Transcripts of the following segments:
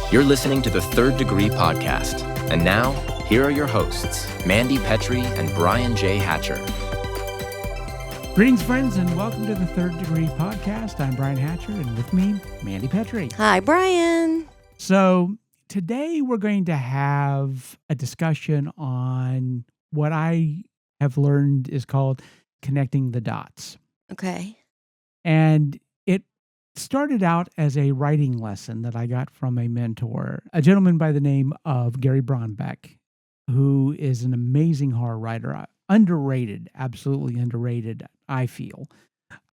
You're listening to the Third Degree Podcast. And now, here are your hosts, Mandy Petrie and Brian J. Hatcher. Greetings, friends, and welcome to the Third Degree Podcast. I'm Brian Hatcher, and with me, Mandy Petrie. Hi, Brian. So today we're going to have a discussion on what I have learned is called connecting the dots. Okay. And it started out as a writing lesson that I got from a mentor, a gentleman by the name of Gary Braunbeck, who is an amazing horror writer. Underrated, absolutely underrated, I feel.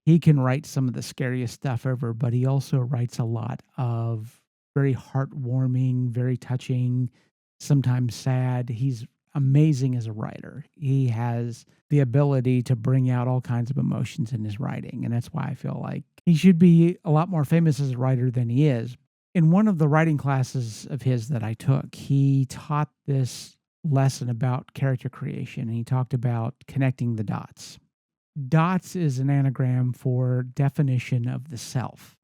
He can write some of the scariest stuff ever, but he also writes a lot of very heartwarming, very touching, sometimes sad. He's amazing as a writer. He has the ability to bring out all kinds of emotions in his writing, and that's why I feel like he should be a lot more famous as a writer than he is. In one of the writing classes of his that I took, he taught this lesson about character creation, and he talked about connecting the dots. DOTS is an anagram for definition of the self.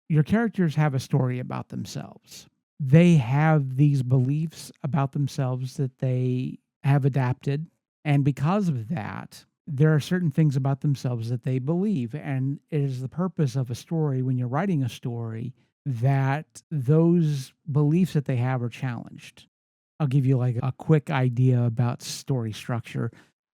Your characters have a story about themselves. They have these beliefs about themselves that they have adapted, and because of that, there are certain things about themselves that they believe, and it is the purpose of a story when you're writing a story that those beliefs that they have are challenged. I'll give you like a quick idea about story structure.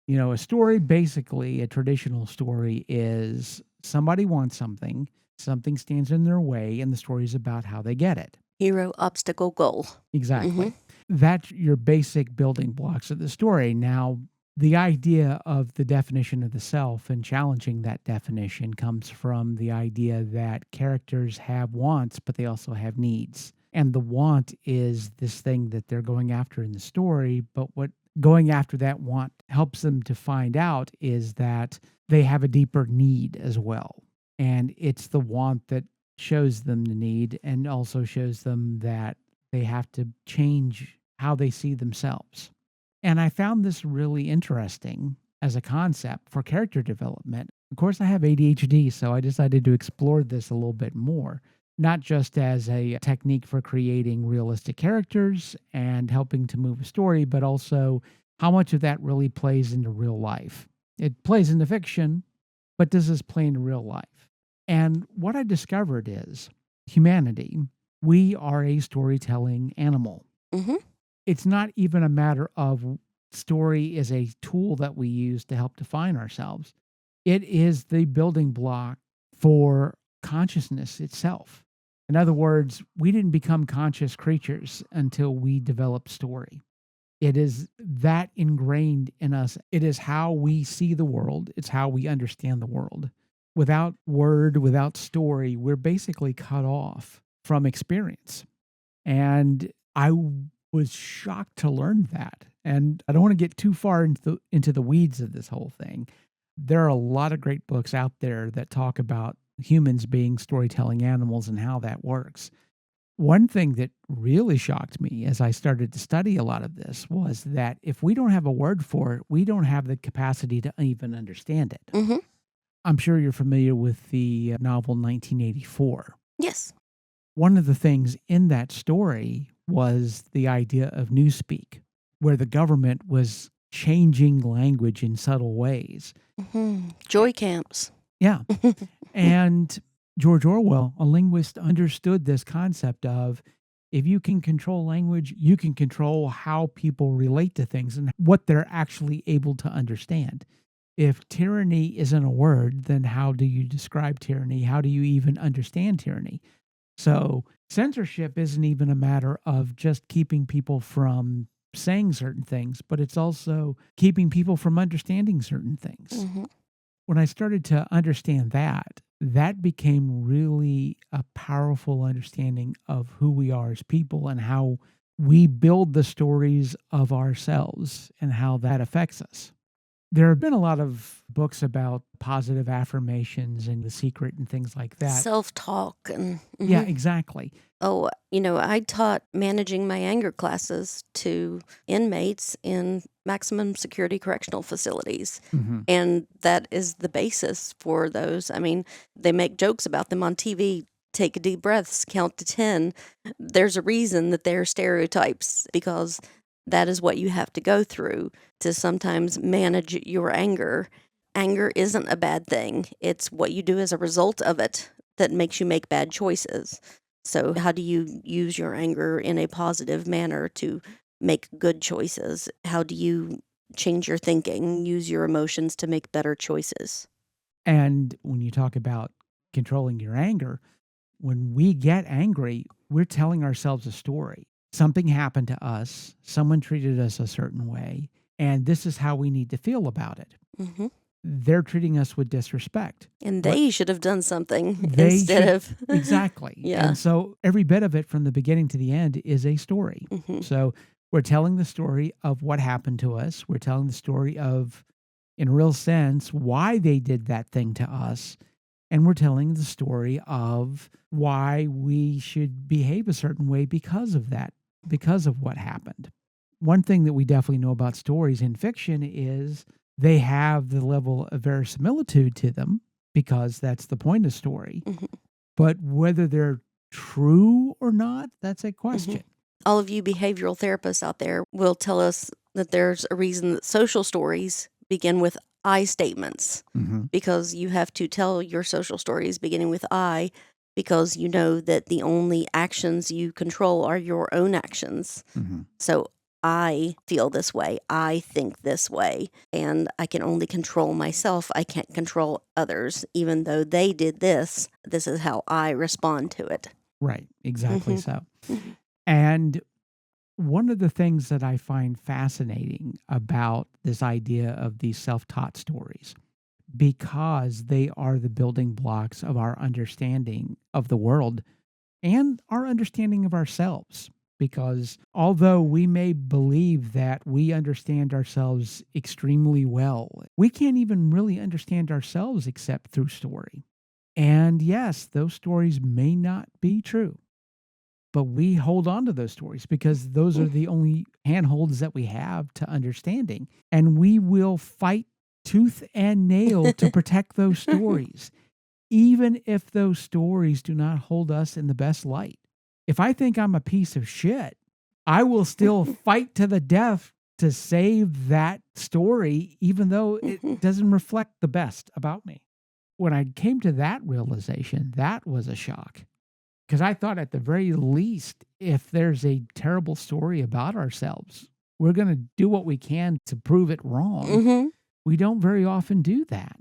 You know, a story, basically, a traditional story is somebody wants something stands in their way, and the story is about how they get it. Hero, obstacle, goal. Exactly. That's your basic building blocks of the story. Now, the idea of the definition of the self and challenging that definition comes from the idea that characters have wants, but they also have needs. And the want is this thing that they're going after in the story, but what going after that want helps them to find out is that they have a deeper need as well. And it's the want that shows them the need and also shows them that they have to change how they see themselves. And I found this really interesting as a concept for character development. Of course, I have ADHD, so I decided to explore this a little bit more. Not just as a technique for creating realistic characters and helping to move a story, but also how much of that really plays into real life. It plays into fiction, but does this play into real life? And what I discovered is humanity, we are a storytelling animal. It's not even a matter of story is a tool that we use to help define ourselves. It is the building block for consciousness itself. In other words, we didn't become conscious creatures until we developed story. It is that ingrained in us. It is how we see the world. It's how we understand the world. Without word, without story, we're basically cut off from experience. And I was shocked to learn that. And I don't want to get too far into the weeds of this whole thing. There are a lot of great books out there that talk about humans being storytelling animals and how that works. One thing that really shocked me as I started to study a lot of this was that if we don't have a word for it, we don't have the capacity to even understand it. I'm sure you're familiar with the novel 1984. Yes. One of the things in that story was the idea of newspeak, where the government was changing language in subtle ways. Joy camps. Yeah. And George Orwell, a linguist, understood this concept of if you can control language, you can control how people relate to things and what they're actually able to understand. If tyranny isn't a word, then how do you describe tyranny? How do you even understand tyranny? So censorship isn't even a matter of just keeping people from saying certain things, but it's also keeping people from understanding certain things. When I started to understand that, that became really a powerful understanding of who we are as people and how we build the stories of ourselves and how that affects us. There have been a lot of books about positive affirmations and The Secret and things like that. Self-talk. And Yeah, exactly. Oh, I taught managing my anger classes to inmates in maximum security correctional facilities. And that is the basis for those. I mean, they make jokes about them on TV take deep breaths, count to 10. There's a reason that they're stereotypes, because that is what you have to go through to sometimes manage your anger. Anger isn't a bad thing. It's what you do as a result of it that makes you make bad choices. So how do you use your anger in a positive manner to make good choices? How do you change your thinking, use your emotions to make better choices? And when you talk about controlling your anger, when we get angry, we're telling ourselves a story. Something happened to us, someone treated us a certain way, and this is how we need to feel about it. hmm They're treating us with disrespect. And What they should have done something they instead should of. exactly. Yeah. And so every bit of it from the beginning to the end is a story. hmm So we're telling the story of what happened to us. We're telling the story of, in a real sense, why they did that thing to us. And we're telling the story of why we should behave a certain way because of that, because of what happened. One thing that we definitely know about stories in fiction is they have the level of verisimilitude to them, because that's the point of story. hmm But whether they're true or not, that's a hmm question. All of you behavioral therapists out there will tell us that there's a reason that social stories begin with I statements, because you have to tell your social stories beginning with I, because you know that the only actions you control are your own actions. So I feel this way, I think this way, and I can only control myself. I can't control others. Even though they did this, this is how I respond to it. Right, exactly Mhm. so. And one of the things that I find fascinating about this idea of these self-taught stories, because they are the building blocks of our understanding of the world and our understanding of ourselves. Because although we may believe that we understand ourselves extremely well, we can't even really understand ourselves except through story. And yes, those stories may not be true, but we hold on to those stories because those are the only handholds that we have to understanding. And we will fight tooth and nail to protect those stories, even if those stories do not hold us in the best light. If I think I'm a piece of shit, I will still fight to the death to save that story, even though it doesn't reflect the best about me. When I came to that realization, that was a shock. Because I thought at the very least, if there's a terrible story about ourselves, we're going to do what we can to prove it wrong. hmm We don't very often do that.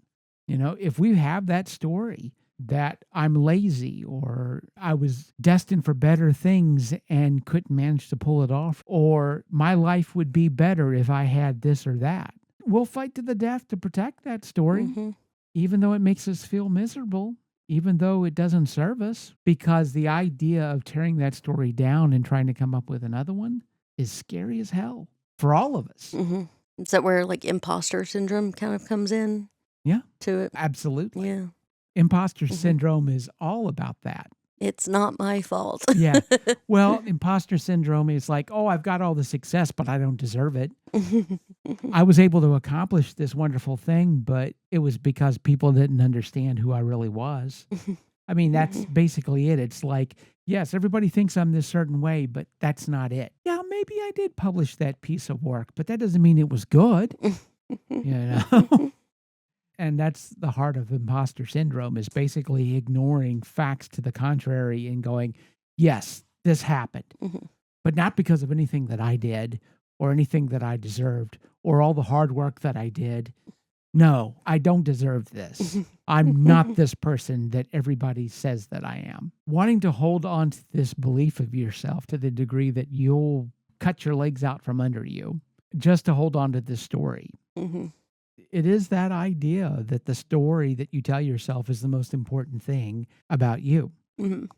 You know, if we have that story that I'm lazy or I was destined for better things and couldn't manage to pull it off, or my life would be better if I had this or that, we'll fight to the death to protect that story, hmm even though it makes us feel miserable, even though it doesn't serve us, because the idea of tearing that story down and trying to come up with another one is scary as hell for all of us. hmm Is that where like imposter syndrome kind of comes in Yeah, to it? absolutely. Yeah. Imposter Mhm. syndrome is all about that. It's not my fault. Yeah. Well, imposter syndrome is like, oh, I've got all the success, but I don't deserve it. I was able to accomplish this wonderful thing, but it was because people didn't understand who I really was. I mean, that's basically it. It's like, yes, everybody thinks I'm this certain way, but that's not it. Yeah, maybe I did publish that piece of work, but that doesn't mean it was good, you know? And that's the heart of imposter syndrome, is basically ignoring facts to the contrary and going, yes, this happened, Mhm. but not because of anything that I did or anything that I deserved or all the hard work that I did. No, I don't deserve this. I'm not this person that everybody says that I am. Wanting to hold on to this belief of yourself to the degree that you'll cut your legs out from under you just to hold on to this story. Mhm. It is that idea that the story that you tell yourself is the most important thing about you. Mhm.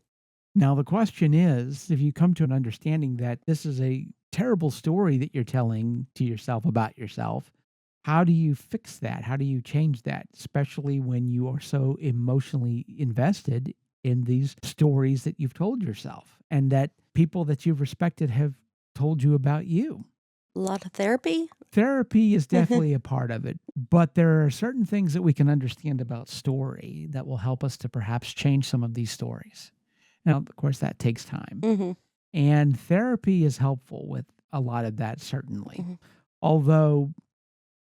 Now, the question is, if you come to an understanding that this is a terrible story that you're telling to yourself about yourself, how do you fix that? How do you change that? Especially when you are so emotionally invested in these stories that you've told yourself and that people that you've respected have told you about you. A lot of therapy? Therapy is definitely a part of it, but there are certain things that we can understand about story that will help us to perhaps change some of these stories. Now, of course, that takes time. Mm-hmm. And therapy is helpful with a lot of that, certainly. Mm-hmm. Although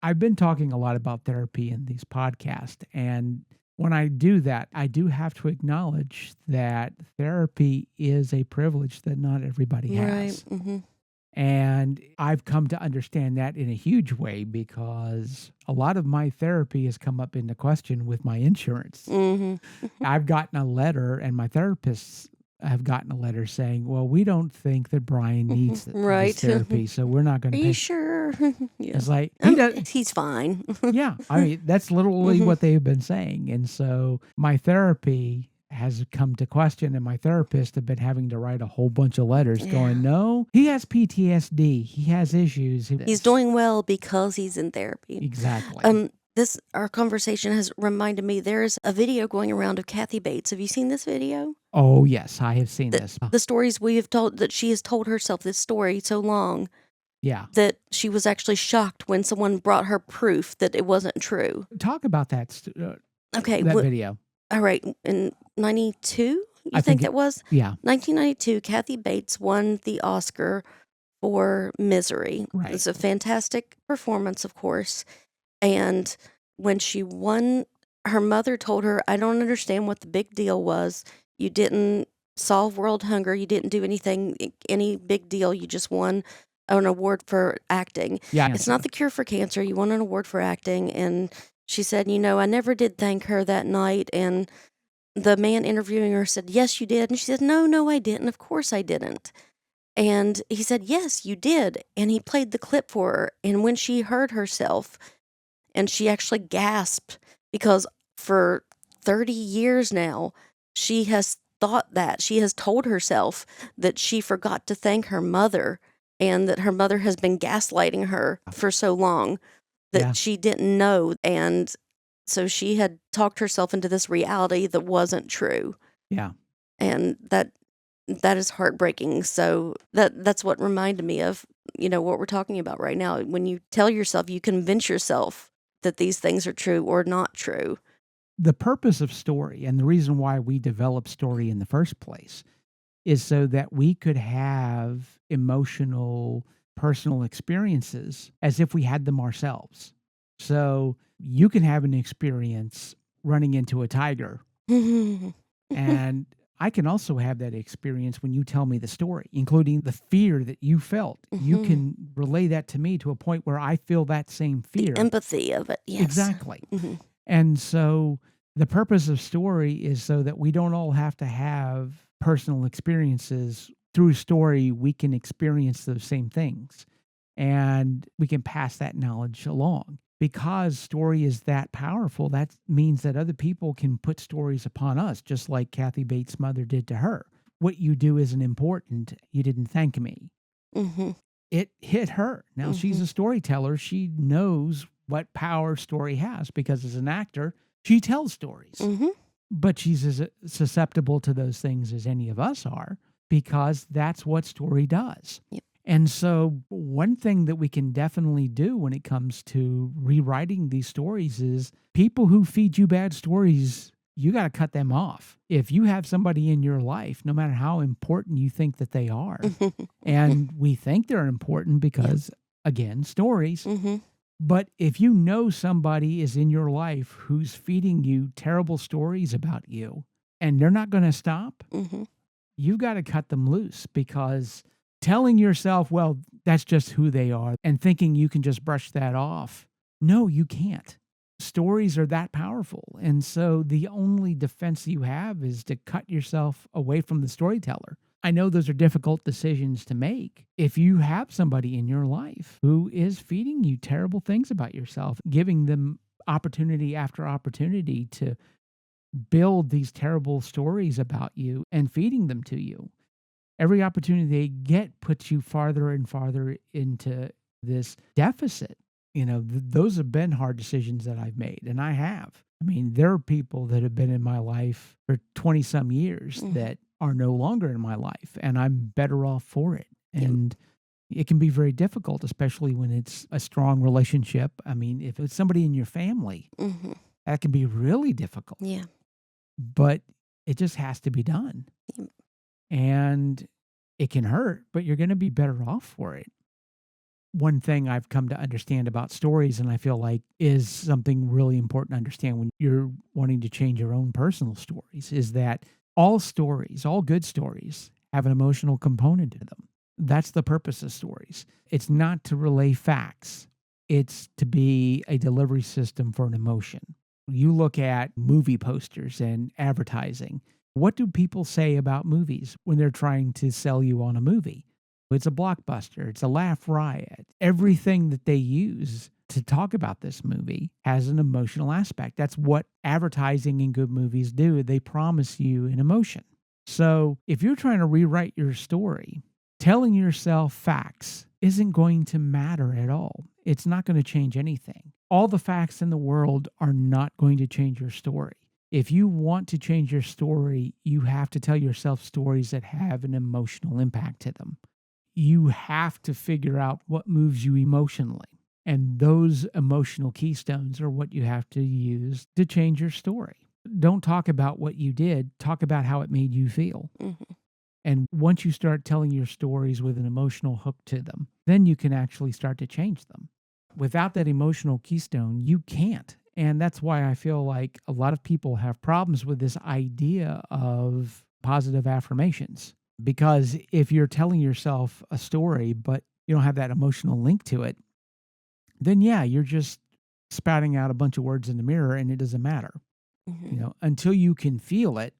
I've been talking a lot about therapy in these podcasts. And when I do that, I do have to acknowledge that therapy is a privilege that not everybody Right. has. Mm-hmm. And I've come to understand that in a huge way because a lot of my therapy has come up into question with my insurance. Mm-hmm. I've gotten a letter, and my therapists have gotten a letter saying, well, we don't think that Brian needs Right. this therapy, so we're not going Are to you pay. sure? Yeah. It's like, he does. He's fine. Yeah, I mean, that's literally Mhm. what they've been saying. And so my therapy has come to question, and my therapist have been having to write a whole bunch of letters Yeah. going, no, he has PTSD. He has issues. He's doing well because he's in therapy. Exactly. Our conversation has reminded me there's a video going around of Kathy Bates. Have you seen this video? Oh, yes, I have seen The, this. the stories we have told, that she has told herself this story so long Yeah. that she was actually shocked when someone brought her proof that it wasn't true. Talk about that, Okay. that video. All right. In 92, you I think think that was? Yeah. 1992, Kathy Bates won the Oscar for Misery. Right. It's a fantastic performance, of course. And when she won, her mother told her, I don't understand what the big deal was. You didn't solve world hunger. You didn't do any big deal. You just won an award for acting. Yeah. It's not the cure for cancer. You won an award for acting. And she said, I never did thank her that night. And the man interviewing her said, yes, you did. And she said, no, I didn't. Of course I didn't. And he said, yes, you did. And he played the clip for her. And when she heard herself, and she actually gasped because for 30 years now, she has thought that. She has told herself that she forgot to thank her mother and that her mother has been gaslighting her for so long that she didn't know. And so she had talked herself into this reality that wasn't true. Yeah. And that is heartbreaking. So that's what reminded me of, what we're talking about right now. When you tell yourself, you convince yourself that these things are true or not true. The purpose of story and the reason why we developed story in the first place is so that we could have emotional, personal experiences as if we had them ourselves. So you can have an experience running into a tiger, and I can also have that experience when you tell me the story, including the fear that you felt. You can relay that to me to a point where I feel that same fear. The empathy of it, yes. Exactly. And so the purpose of story is so that we don't all have to have personal experiences. Through story, we can experience those same things, and we can pass that knowledge along. Because story is that powerful, that means that other people can put stories upon us, just like Kathy Bates' mother did to her. What you do isn't important. You didn't thank me. It hit her. Now she's a storyteller. She knows what power story has because as an actor, she tells stories. But she's as susceptible to those things as any of us are because that's what story does. Yep. And so one thing that we can definitely do when it comes to rewriting these stories is people who feed you bad stories, you got to cut them off. If you have somebody in your life, no matter how important you think that they are, and we think they're important because, again, stories. But if you know somebody is in your life who's feeding you terrible stories about you and they're not going to stop, you've got to cut them loose because telling yourself, well, that's just who they are, and thinking you can just brush that off. No, you can't. Stories are that powerful. And so the only defense you have is to cut yourself away from the storyteller. I know those are difficult decisions to make. If you have somebody in your life who is feeding you terrible things about yourself, giving them opportunity after opportunity to build these terrible stories about you and feeding them to you, every opportunity they get puts you farther and farther into this deficit. Those have been hard decisions that I've made, and I have. I mean, there are people that have been in my life for 20 some years that are no longer in my life, and I'm better off for it. And it can be very difficult, especially when it's a strong relationship. I mean, if it's somebody in your family, that can be really difficult. Yeah. But it just has to be done. And it can hurt, but you're going to be better off for it. One thing I've come to understand about stories, and I feel like is something really important to understand when you're wanting to change your own personal stories, is that all stories, all good stories, have an emotional component to them. That's the purpose of stories. It's not to relay facts. It's to be a delivery system for an emotion. You look at movie posters and advertising. What do people say about movies when they're trying to sell you on a movie? It's a blockbuster. It's a laugh riot. Everything that they use to talk about this movie has an emotional aspect. That's what advertising in good movies do. They promise you an emotion. So if you're trying to rewrite your story, telling yourself facts isn't going to matter at all. It's not going to change anything. All the facts in the world are not going to change your story. If you want to change your story, you have to tell yourself stories that have an emotional impact to them. You have to figure out what moves you emotionally. And those emotional keystones are what you have to use to change your story. Don't talk about what you did. Talk about how it made you feel. Mm-hmm. And once you start telling your stories with an emotional hook to them, then you can actually start to change them. Without that emotional keystone, you can't. And that's why I feel like a lot of people have problems with this idea of positive affirmations. Because if you're telling yourself a story, but you don't have that emotional link to it, then yeah, you're just spouting out a bunch of words in the mirror and it doesn't matter. Mm-hmm. Until you can feel it,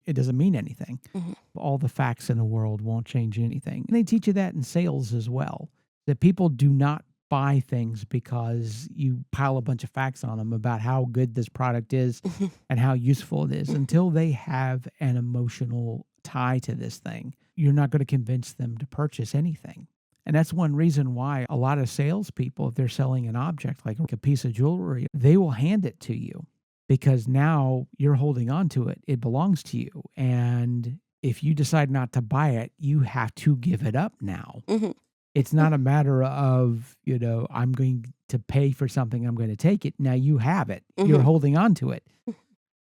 it doesn't mean anything. Mm-hmm. All the facts in the world won't change anything. And they teach you that in sales as well, that people do not buy things because you pile a bunch of facts on them about how good this product is and how useful it is. Until they have an emotional tie to this thing, you're not going to convince them to purchase anything. And that's one reason why a lot of salespeople, if they're selling an object like a piece of jewelry, they will hand it to you because now you're holding on to it. It belongs to you. And if you decide not to buy it, you have to give it up now. Mm-hmm. It's not a matter of, I'm going to pay for something, I'm going to take it. Now you have it. Mm-hmm. You're holding on to it.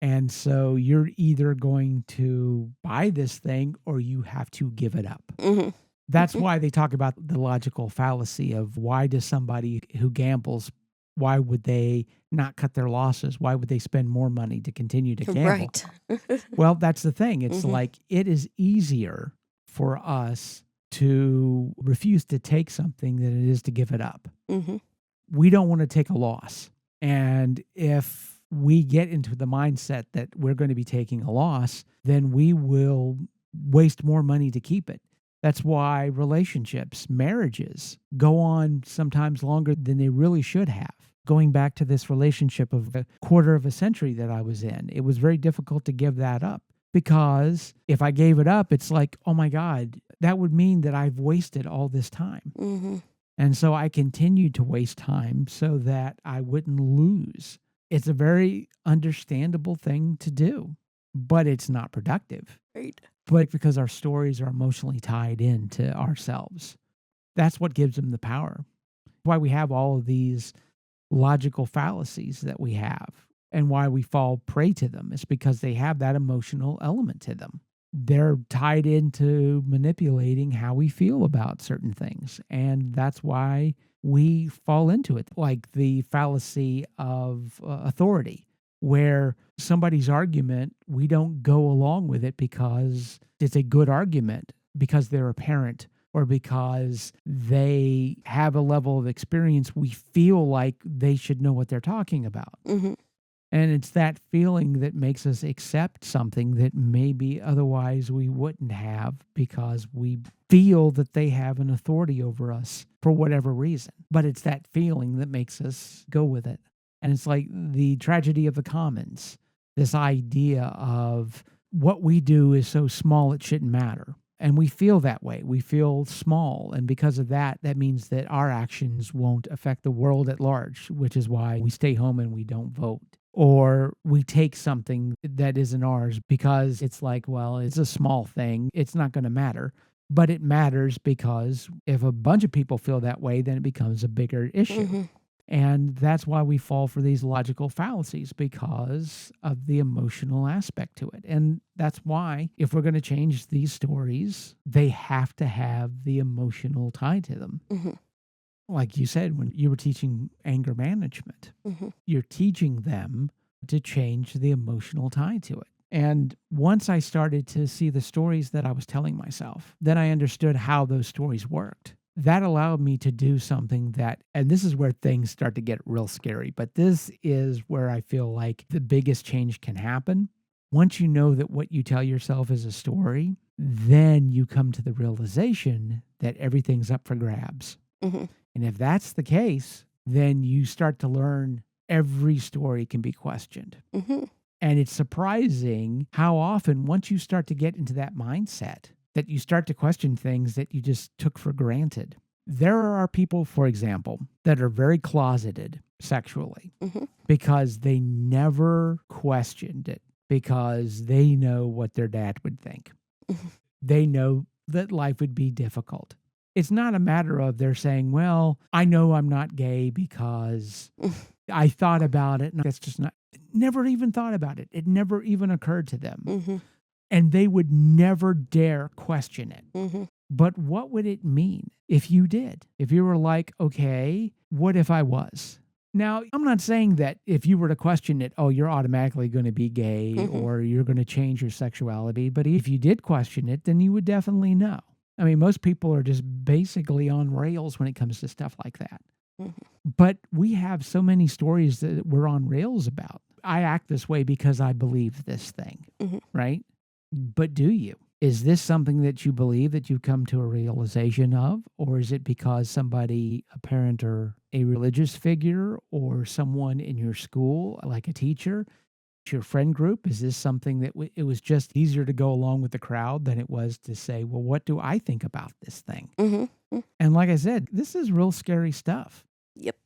And so you're either going to buy this thing or you have to give it up. Mm-hmm. That's why they talk about the logical fallacy of why does somebody who gambles, why would they not cut their losses? Why would they spend more money to continue to gamble? Right. Well, that's the thing. It's like it is easier for us to refuse to take something than it is to give it up. Mm-hmm. We don't want to take a loss. And if we get into the mindset that we're going to be taking a loss, then we will waste more money to keep it. That's why relationships, marriages, go on sometimes longer than they really should have. Going back to this relationship of a quarter of a century that I was in, it was very difficult to give that up because if I gave it up, it's like, oh my God, that would mean that I've wasted all this time. Mm-hmm. And so I continued to waste time so that I wouldn't lose. It's a very understandable thing to do, but it's not productive. Right. But because our stories are emotionally tied into ourselves, that's what gives them the power. Why we have all of these logical fallacies that we have and why we fall prey to them is because they have that emotional element to them. They're tied into manipulating how we feel about certain things. And that's why we fall into it, like the fallacy of authority, where somebody's argument, we don't go along with it because it's a good argument, because they're a parent or because they have a level of experience. We feel like they should know what they're talking about. Mm-hmm. And it's that feeling that makes us accept something that maybe otherwise we wouldn't have because we feel that they have an authority over us for whatever reason. But it's that feeling that makes us go with it. And it's like the tragedy of the commons, this idea of what we do is so small it shouldn't matter. And we feel that way. We feel small. And because of that, that means that our actions won't affect the world at large, which is why we stay home and we don't vote. Or we take something that isn't ours because it's like, well, it's a small thing. It's not going to matter. But it matters because if a bunch of people feel that way, then it becomes a bigger issue. Mm-hmm. And that's why we fall for these logical fallacies, because of the emotional aspect to it. And that's why, if we're going to change these stories, they have to have the emotional tie to them. Like you said, when you were teaching anger management, you're teaching them to change the emotional tie to it. And once I started to see the stories that I was telling myself, then I understood how those stories worked. That allowed me to do something that, and this is where things start to get real scary, but this is where I feel like the biggest change can happen. Once you know that what you tell yourself is a story, then you come to the realization that everything's up for grabs. And if that's the case, then you start to learn every story can be questioned. And it's surprising how often, once you start to get into that mindset, that you start to question things that you just took for granted. There are people, for example, that are very closeted sexually because they never questioned it, because they know what their dad would think. They know that life would be difficult. It's not a matter of they're saying, well, I know I'm not gay because I thought about it. And that's just not, never even thought about it. It never even occurred to them. And they would never dare question it. But what would it mean if you did? If you were like, okay, what if I was? Now, I'm not saying that if you were to question it, oh, you're automatically going to be gay or you're going to change your sexuality. But if you did question it, then you would definitely know. I mean, most people are just basically on rails when it comes to stuff like that. But we have so many stories that we're on rails about. I act this way because I believe this thing, right? But do you? Is this something that you believe, that you've come to a realization of? Or is it because somebody, a parent or a religious figure or someone in your school, like a teacher, your friend group? Is this something that it was just easier to go along with the crowd than it was to say, well, what do I think about this thing? And like I said, this is real scary stuff.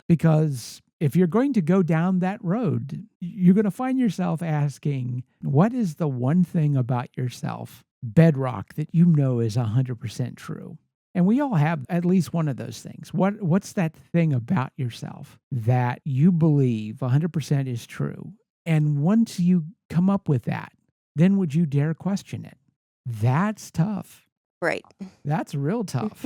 Because if you're going to go down that road, you're going to find yourself asking, what is the one thing about yourself, bedrock, that you know is 100% true? And we all have at least one of those things. What's that thing about yourself that you believe 100% is true? And once you come up with that, then would you dare question it? That's tough. Right. That's real tough.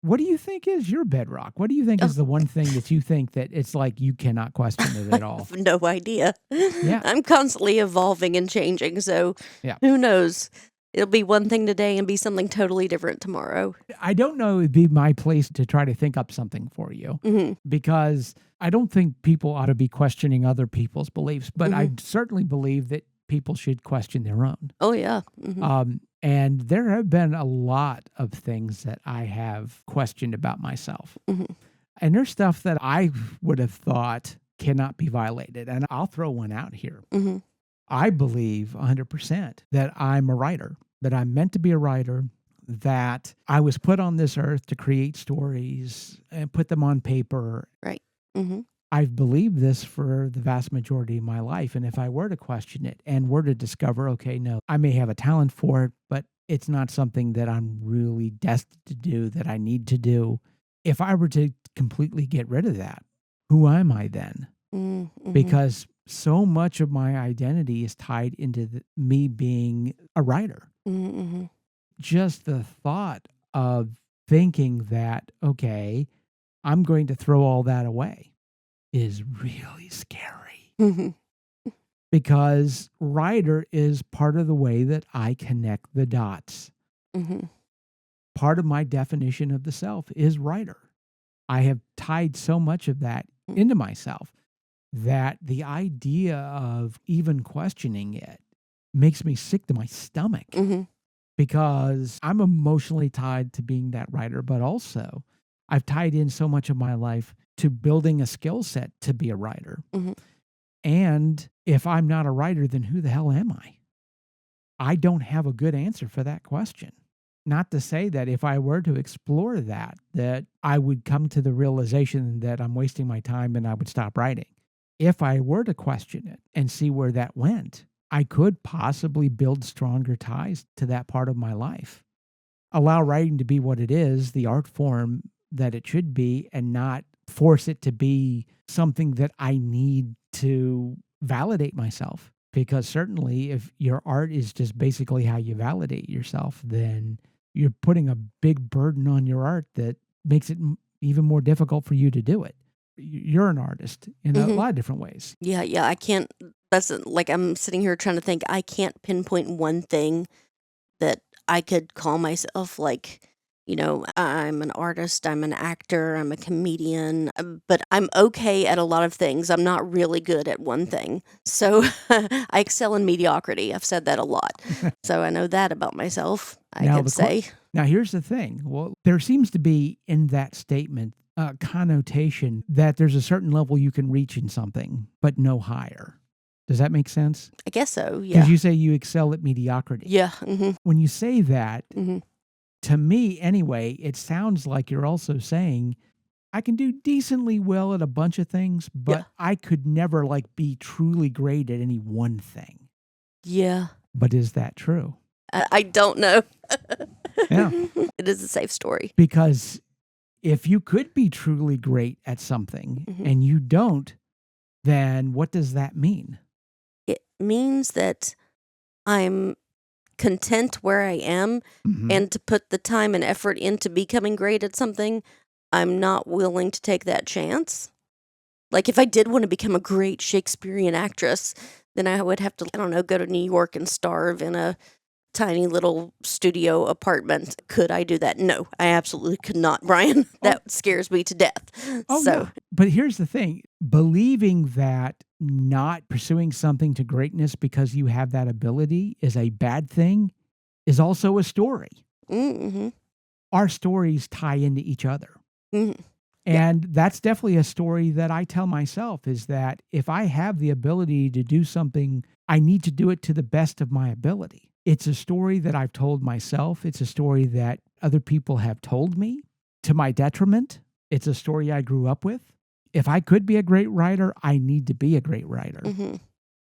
What do you think is your bedrock? What do you think is the one thing that you think that it's like you cannot question it at all? I have no idea. Yeah. I'm constantly evolving and changing, so who knows? It'll be one thing today and be something totally different tomorrow. I don't know it'd be my place to try to think up something for you because I don't think people ought to be questioning other people's beliefs, but I certainly believe that people should question their own. Oh, yeah. And there have been a lot of things that I have questioned about myself. And there's stuff that I would have thought cannot be violated. And I'll throw one out here. I believe 100% that I'm a writer, that I'm meant to be a writer, that I was put on this earth to create stories and put them on paper. Right. I've believed this for the vast majority of my life. And if I were to question it and were to discover, okay, no, I may have a talent for it, but it's not something that I'm really destined to do, that I need to do. If I were to completely get rid of that, who am I then? Because so much of my identity is tied into me being a writer. Just the thought of thinking that, okay, I'm going to throw all that away is really scary. Because writer is part of the way that I connect the dots. Part of my definition of the self is writer. I have tied so much of that into myself that the idea of even questioning it makes me sick to my stomach because I'm emotionally tied to being that writer, but also I've tied in so much of my life to building a skill set to be a writer. And if I'm not a writer, then who the hell am I? I don't have a good answer for that question. Not to say that if I were to explore that I would come to the realization that I'm wasting my time and I would stop writing. If I were to question it and see where that went, I could possibly build stronger ties to that part of my life. Allow writing to be what it is, the art form that it should be, and not force it to be something that I need to validate myself. Because certainly if your art is just basically how you validate yourself, then you're putting a big burden on your art that makes it even more difficult for you to do it. You're an artist in a lot of different ways. Yeah, I can't, that's like I'm sitting here trying to think, I can't pinpoint one thing that I could call myself like, I'm an artist, I'm an actor, I'm a comedian, but I'm okay at a lot of things. I'm not really good at one thing. So I excel in mediocrity. I've said that a lot. So I know that about myself, I could say. Now, here's the thing. Well, there seems to be in that statement a connotation that there's a certain level you can reach in something, but no higher. Does that make sense? I guess so, yeah. Because you say you excel at mediocrity. Yeah. When you say that, to me anyway, it sounds like you're also saying, I can do decently well at a bunch of things, but I could never be truly great at any one thing. Yeah. But is that true? I don't know. Yeah. It is a safe story. Because if you could be truly great at something and you don't, then what does that mean? It means that I'm content where I am, and to put the time and effort into becoming great at something, I'm not willing to take that chance. Like if I did want to become a great Shakespearean actress, then I would have to, go to New York and starve in a tiny little studio apartment. Could I do that? No, I absolutely could not, Brian. That scares me to death. No. But here's the thing. Believing that not pursuing something to greatness because you have that ability is a bad thing is also a story. Our stories tie into each other. And that's definitely a story that I tell myself, is that if I have the ability to do something, I need to do it to the best of my ability. It's a story that I've told myself. It's a story that other people have told me to my detriment. It's a story I grew up with. If I could be a great writer, I need to be a great writer.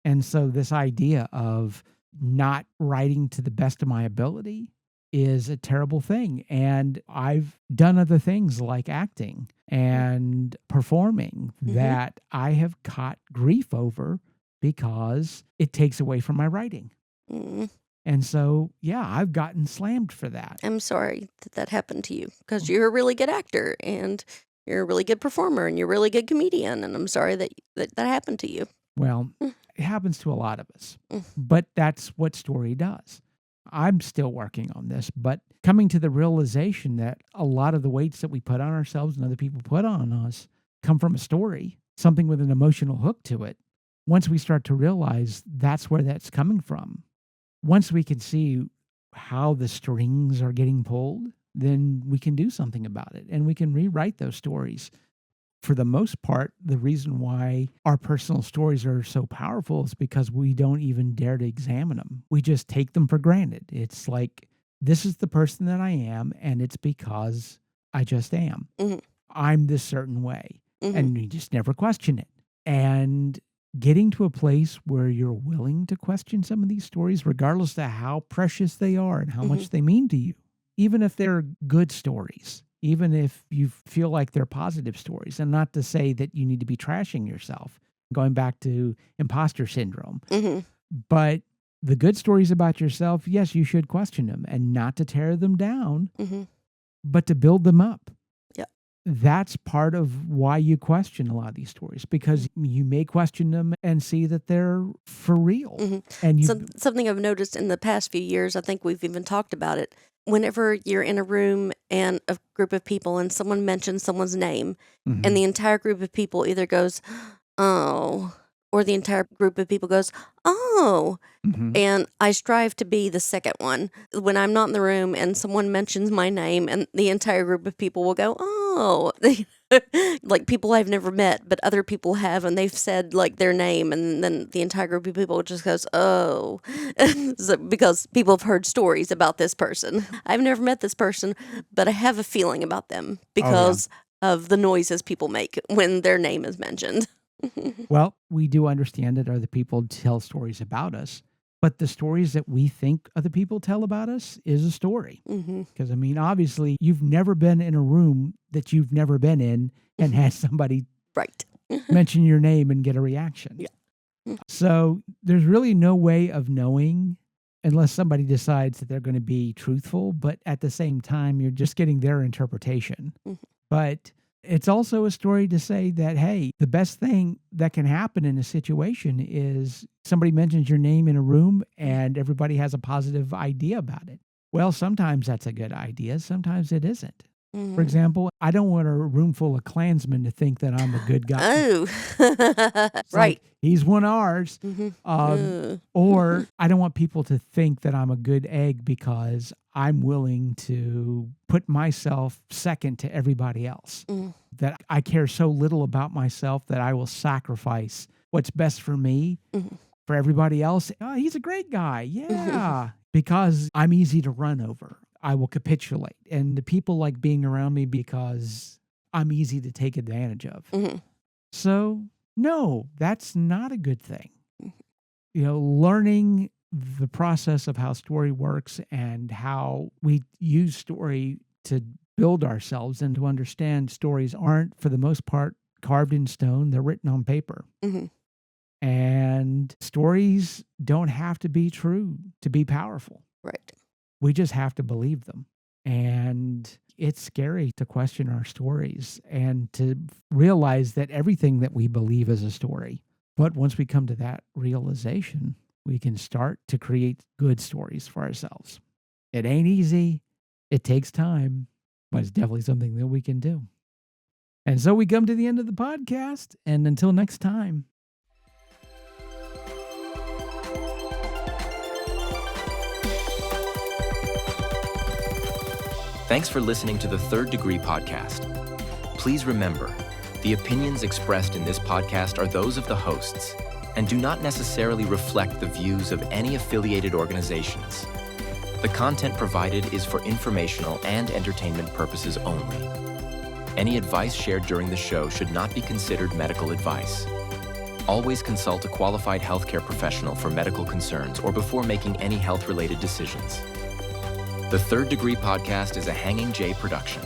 And so this idea of not writing to the best of my ability is a terrible thing. And I've done other things like acting and performing that I have caught grief over because it takes away from my writing. And so, I've gotten slammed for that. I'm sorry that happened to you, because you're a really good actor and you're a really good performer and you're a really good comedian. And I'm sorry that happened to you. Well, it happens to a lot of us, but that's what story does. I'm still working on this, but coming to the realization that a lot of the weights that we put on ourselves and other people put on us come from a story, something with an emotional hook to it. Once we start to realize that's where that's coming from, once we can see how the strings are getting pulled, then we can do something about it and we can rewrite those stories. For the most part, the reason why our personal stories are so powerful is because we don't even dare to examine them. We just take them for granted. It's like, this is the person that I am, and it's because I just am. I'm this certain way. And you just never question it. And getting to a place where you're willing to question some of these stories, regardless of how precious they are and how much they mean to you, even if they're good stories, even if you feel like they're positive stories, and not to say that you need to be trashing yourself, going back to imposter syndrome. But the good stories about yourself, yes, you should question them, and not to tear them down, but to build them up. That's part of why you question a lot of these stories, because you may question them and see that they're for real. And something I've noticed in the past few years, I think we've even talked about it. Whenever you're in a room and a group of people and someone mentions someone's name, and the entire group of people either goes, oh, or the entire group of people goes, oh. And I strive to be the second one. When I'm not in the room and someone mentions my name, and the entire group of people will go, oh. Like people I've never met, but other people have, and they've said their name, and then the entire group of people just goes, oh. So, because people have heard stories about this person. I've never met this person, but I have a feeling about them because of the noises people make when their name is mentioned. Well, we do understand that other people tell stories about us, but the stories that we think other people tell about us is a story. Because, obviously, you've never been in a room that you've never been in and had somebody Right. mention your name and get a reaction. Yeah. So there's really no way of knowing unless somebody decides that they're going to be truthful, but at the same time, you're just getting their interpretation. Mhm. But it's also a story to say that, hey, the best thing that can happen in a situation is somebody mentions your name in a room and everybody has a positive idea about it. Well, sometimes that's a good idea. Sometimes it isn't. For example, I don't want a room full of Klansmen to think that I'm a good guy. Oh, It's right. like, he's one of ours. Or I don't want people to think that I'm a good egg because I'm willing to put myself second to everybody else. That I care so little about myself that I will sacrifice what's best for me for everybody else. Oh, he's a great guy. Yeah. Because I'm easy to run over. I will capitulate. And the people like being around me because I'm easy to take advantage of. So, no, that's not a good thing. Learning the process of how story works and how we use story to build ourselves and to understand stories aren't, for the most part, carved in stone. They're written on paper. And stories don't have to be true to be powerful. Right. We just have to believe them. And it's scary to question our stories and to realize that everything that we believe is a story. But once we come to that realization, we can start to create good stories for ourselves. It ain't easy. It takes time, but it's definitely something that we can do. And so we come to the end of the podcast. And until next time. Thanks for listening to the Third Degree Podcast. Please remember, the opinions expressed in this podcast are those of the hosts and do not necessarily reflect the views of any affiliated organizations. The content provided is for informational and entertainment purposes only. Any advice shared during the show should not be considered medical advice. Always consult a qualified healthcare professional for medical concerns or before making any health-related decisions. The Third Degree Podcast is a Hanging J production.